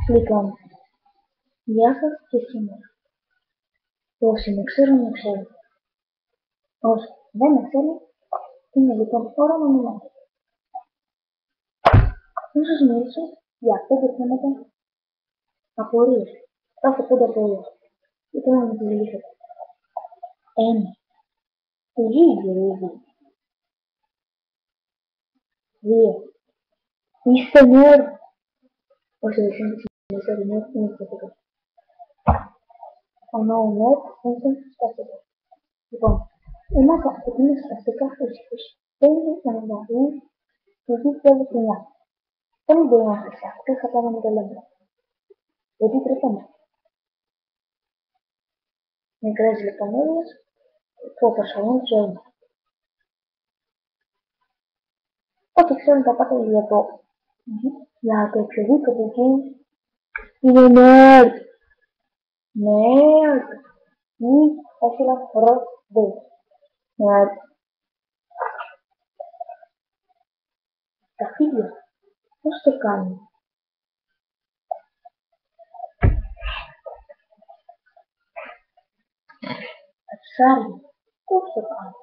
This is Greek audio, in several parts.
Λοιπόν, γεια σας και σήμερα. Όσοι με ξέρουν, με ξέρουν. Όσοι δεν με ξέρουν, είναι λοιπόν ώρα να μιλάω. Θα σας μιλήσω για 5 θέματα απορίες. Κάθε 5 απορίες. Και θέλω να τις λύσετε. 1. Λίγοι. 2. Είστε νερ. Όχι, δεν είναι νερ, είναι θετικό. Ο νερ είναι στατικό. Λοιπόν, ένα από εκείνες στατικά φύσικες θέλει να βγάλει το 2009. Δεν μπορεί να χρησιμοποιήσει θα κάνουμε το λέμε. Γιατί τρέχουμε. Μικρές λεπτομέρειες που απασχολούν τη ζωή μας. Ό,τι ξέρουν τα πάτε για το οποιοδήποτε game είναι nerd. Nerd. Μη έφυλα ρο nerd. Τα φίλια. Πώς το κάνουν. Τα ψάρια. Πώς το κάνουν.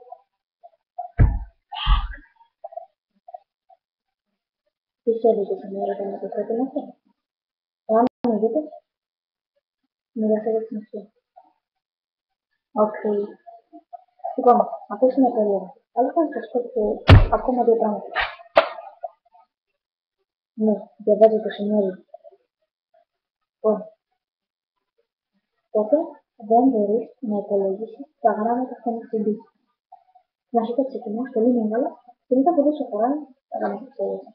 Πιστεύετε σε μια ερώτημα που πρέπει να faire. Εάν με δείτε, μοιραστείτε την ουσία. Οκ. Λοιπόν, ακούστε μια περίοδο. Αλλά θα σας πω και ακόμα 2 πράγματα. Ναι, διαβάζω το σημείο. Λοιπόν, τότε δεν μπορείς να υπολογίσεις τα γράμματα στο μαθητή. Να σου τα ξεκινάς πολύ μεγάλα και μετά μπορείς να φοράνε τα γράμματα στο ίδιο.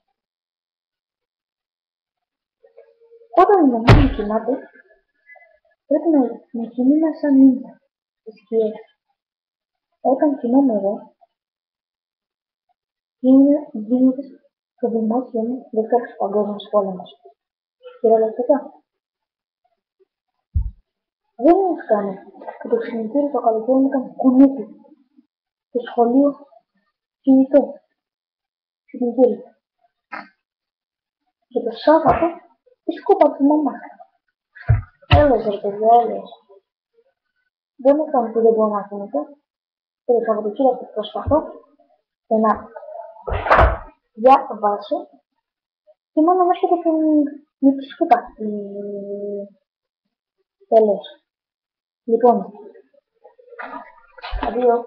Όταν η μαμά μου κοιμάται, πρέπει να κοιμήναι σαν νύχτα στις σκιές. Όταν κοιμάμαι εγώ, γίνεται στο δημόσιο μου δεύτερος παγκόσμιος πόλεμος. Κυριολεκτικά. Δεν μου φτάνει και το ξυπνητήρι το καλοκαίρι μου ήταν κουνούπι. Το σχολείο κινητό. Ξυπνητήρι. Και το Σάββατο η σκούπα του μαμά. Έλεος ρε παιδιά, έλεος. Δεν μου φτάνει που δεν μπορώ να κοιμηθώ. Και το Σαββατοκύριακο προσπαθώ και να διαβάσω και μόνο να έρχεται με τη σκούπα. Τέλος. Λοιπόν, αδείο.